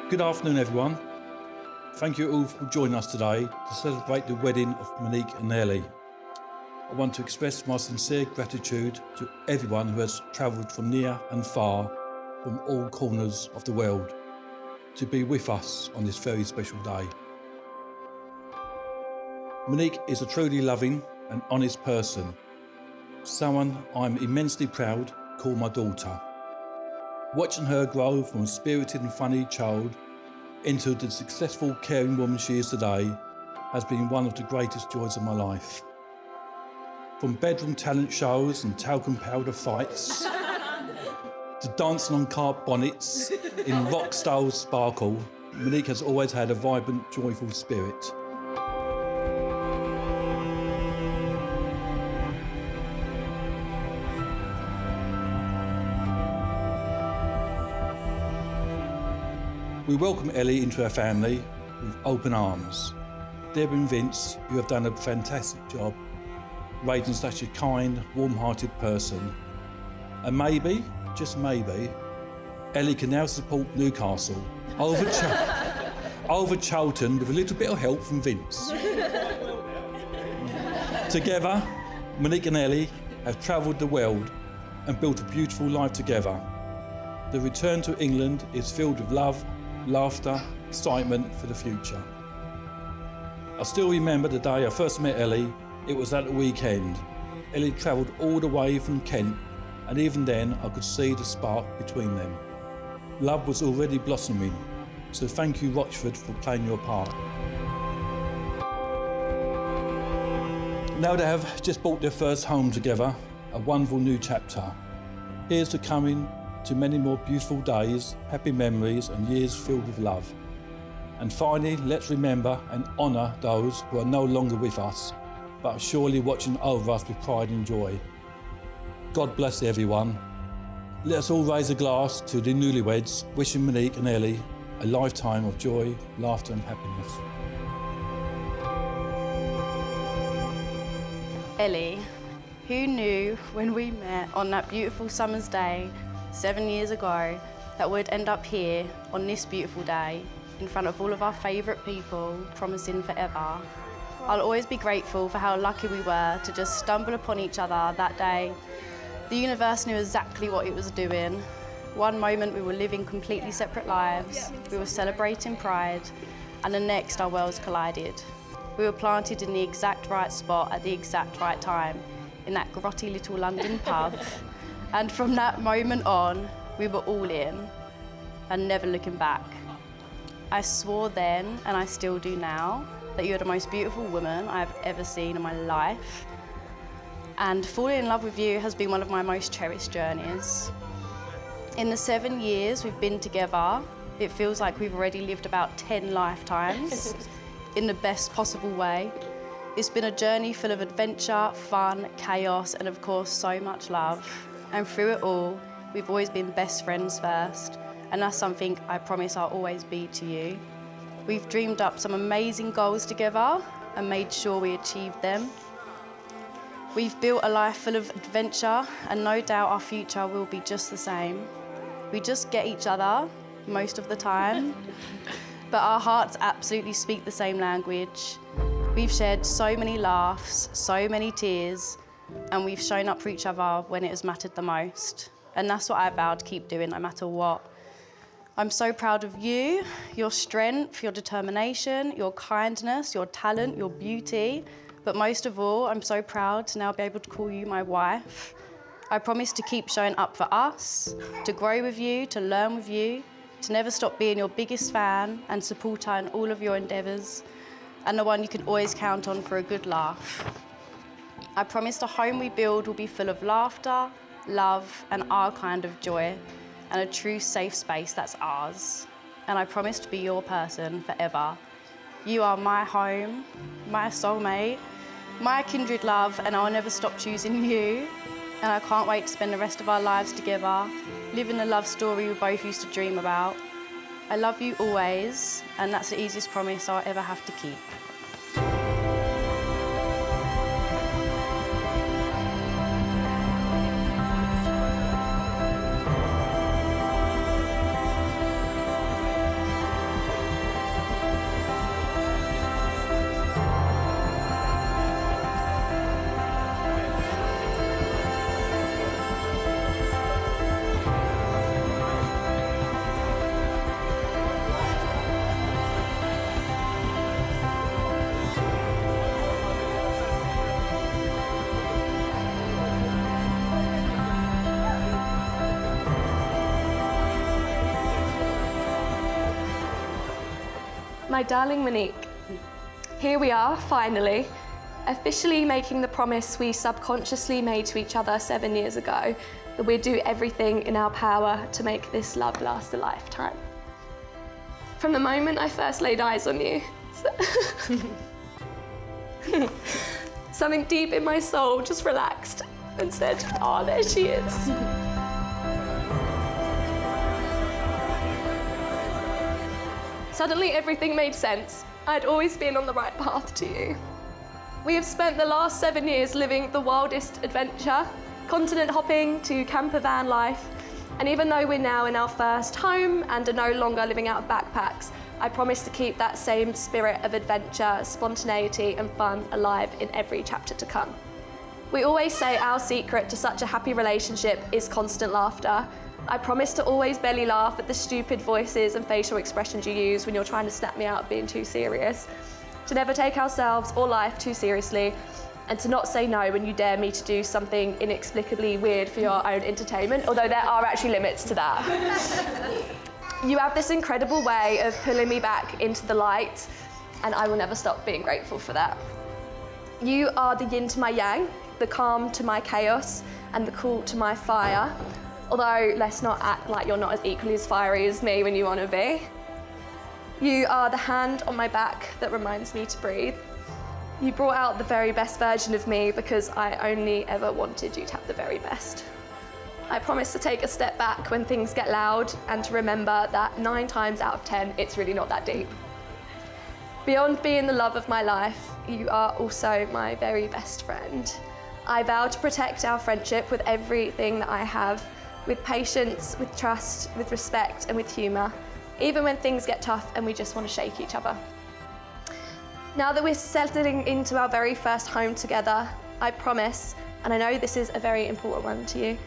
Good afternoon, everyone. Thank you all for joining us today to celebrate the wedding of Manique and Ellie. I want to express my sincere gratitude to everyone who has travelled from near and far from all corners of the world to be with us on this very special day. Manique is a truly loving and honest person, someone I'm immensely proud to call my daughter. Watching her grow from a spirited and funny child into the successful, caring woman she is today has been one of the greatest joys of my life. From bedroom talent shows and talcum powder fights to dancing on carp bonnets in rock-style sparkle, Manique has always had a vibrant, joyful spirit. We welcome Ellie into our family with open arms. Deb and Vince, you have done a fantastic job raising such a kind, warm-hearted person. And maybe, just maybe, Ellie can now support Newcastle over Charlton with a little bit of help from Vince. Together, Manique and Ellie have travelled the world and built a beautiful life together. The return to England is filled with love, laughter, excitement for the future. I still remember the day I first met Ellie. It was at the weekend. Ellie travelled all the way from Kent, and even then I could see the spark between them. Love was already blossoming, so thank you, Rochford, for playing your part. Now they have just bought their first home together, a wonderful new chapter. Here's to coming to many more beautiful days, happy memories and years filled with love. And finally, let's remember and honour those who are no longer with us, but are surely watching over us with pride and joy. God bless everyone. Let us all raise a glass to the newlyweds, wishing Manique and Ellie a lifetime of joy, laughter and happiness. Ellie, who knew when we met on that beautiful summer's day 7 years ago that we'd end up here on this beautiful day in front of all of our favourite people, promising forever. I'll always be grateful for how lucky we were to just stumble upon each other that day. The universe knew exactly what it was doing. One moment we were living completely separate lives, we were celebrating pride, and the next our worlds collided. We were planted in the exact right spot at the exact right time, in that grotty little London pub. And from that moment on, we were all in and never looking back. I swore then, and I still do now, that you're the most beautiful woman I've ever seen in my life. And falling in love with you has been one of my most cherished journeys. In the 7 years we've been together, it feels like we've already lived about 10 lifetimes in the best possible way. It's been a journey full of adventure, fun, chaos, and of course, so much love. And through it all, we've always been best friends first, and that's something I promise I'll always be to you. We've dreamed up some amazing goals together and made sure we achieved them. We've built a life full of adventure, and no doubt our future will be just the same. We just get each other most of the time, but our hearts absolutely speak the same language. We've shared so many laughs, so many tears, and we've shown up for each other when it has mattered the most. And that's what I vowed to keep doing no matter what. I'm so proud of you, your strength, your determination, your kindness, your talent, your beauty. But most of all, I'm so proud to now be able to call you my wife. I promise to keep showing up for us, to grow with you, to learn with you, to never stop being your biggest fan and supporter in all of your endeavours, and the one you can always count on for a good laugh. I promise the home we build will be full of laughter, love, and our kind of joy, and a true safe space that's ours. And I promise to be your person forever. You are my home, my soulmate, my kindred love, and I'll never stop choosing you. And I can't wait to spend the rest of our lives together, living the love story we both used to dream about. I love you always, and that's the easiest promise I'll ever have to keep. My darling Manique, here we are, finally, officially making the promise we subconsciously made to each other 7 years ago, that we'd do everything in our power to make this love last a lifetime. From the moment I first laid eyes on you, something deep in my soul just relaxed and said, oh, there she is. Suddenly everything made sense. I'd always been on the right path to you. We have spent the last 7 years living the wildest adventure, continent hopping to camper van life, and even though we're now in our first home and are no longer living out of backpacks, I promise to keep that same spirit of adventure, spontaneity and fun alive in every chapter to come. We always say our secret to such a happy relationship is constant laughter. I promise to always belly laugh at the stupid voices and facial expressions you use when you're trying to snap me out of being too serious, to never take ourselves or life too seriously, and to not say no when you dare me to do something inexplicably weird for your own entertainment, although there are actually limits to that. You have this incredible way of pulling me back into the light, and I will never stop being grateful for that. You are the yin to my yang, the calm to my chaos, and the cool to my fire. Although, let's not act like you're not as equally as fiery as me when you want to be. You are the hand on my back that reminds me to breathe. You brought out the very best version of me because I only ever wanted you to have the very best. I promise to take a step back when things get loud and to remember that 9 times out of 10, it's really not that deep. Beyond being the love of my life, you are also my very best friend. I vow to protect our friendship with everything that I have, with patience, with trust, with respect and with humour, even when things get tough and we just want to shake each other. Now that we're settling into our very first home together, I promise, and I know this is a very important one to you,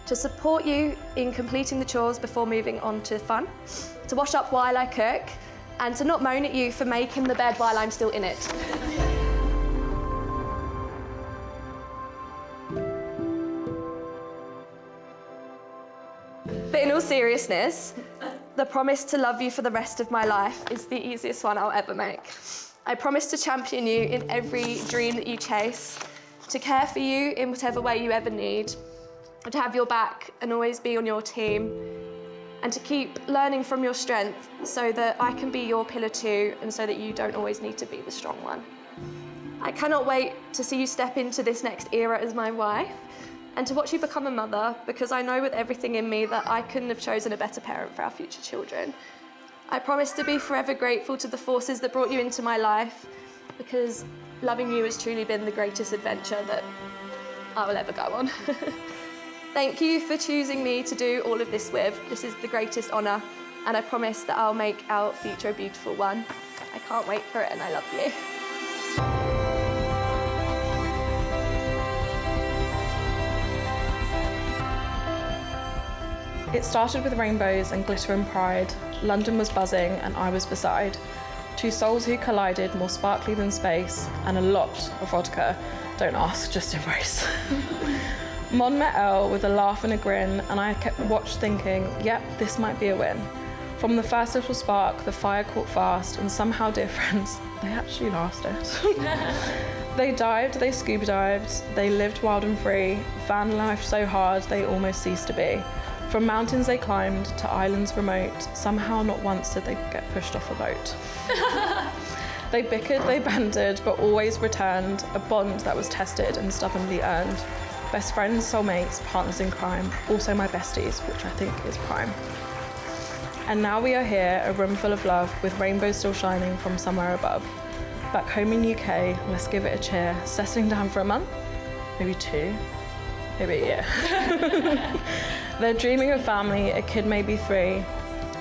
to support you in completing the chores before moving on to fun, to wash up while I cook, and to not moan at you for making the bed while I'm still in it. But in all seriousness, the promise to love you for the rest of my life is the easiest one I'll ever make. I promise to champion you in every dream that you chase, to care for you in whatever way you ever need, to have your back and always be on your team, and to keep learning from your strength so that I can be your pillar too and so that you don't always need to be the strong one. I cannot wait to see you step into this next era as my wife and to watch you become a mother, because I know with everything in me that I couldn't have chosen a better parent for our future children. I promise to be forever grateful to the forces that brought you into my life, because loving you has truly been the greatest adventure that I will ever go on. Thank you for choosing me to do all of this with. This is the greatest honour, and I promise that I'll make our future a beautiful one. I can't wait for it, and I love you. It started with rainbows and glitter and pride. London was buzzing and I was beside. 2 souls who collided, more sparkly than space, and a lot of vodka. Don't ask, just embrace. Mon met Elle with a laugh and a grin, and I kept watched thinking, yep, this might be a win. From the first little spark, the fire caught fast, and somehow, dear friends, they actually lasted. They dived, they scuba dived, they lived wild and free, van life so hard they almost ceased to be. From mountains they climbed to islands remote, somehow not once did they get pushed off a boat. They bickered, they bantered, but always returned, a bond that was tested and stubbornly earned. Best friends, soulmates, partners in crime, also my besties, which I think is prime. And now we are here, a room full of love, with rainbows still shining from somewhere above. Back home in UK, let's give it a cheer, settling down for a month, maybe 2, maybe a year. They're dreaming of family, a kid maybe 3,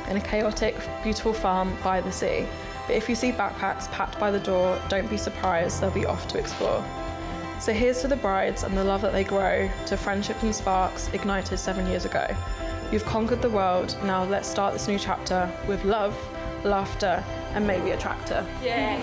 in a chaotic, beautiful farm by the sea. But if you see backpacks packed by the door, don't be surprised, they'll be off to explore. So here's to the brides and the love that they grow, to friendship and sparks ignited 7 years ago. You've conquered the world, now let's start this new chapter with love, laughter, and maybe a tractor. Yeah.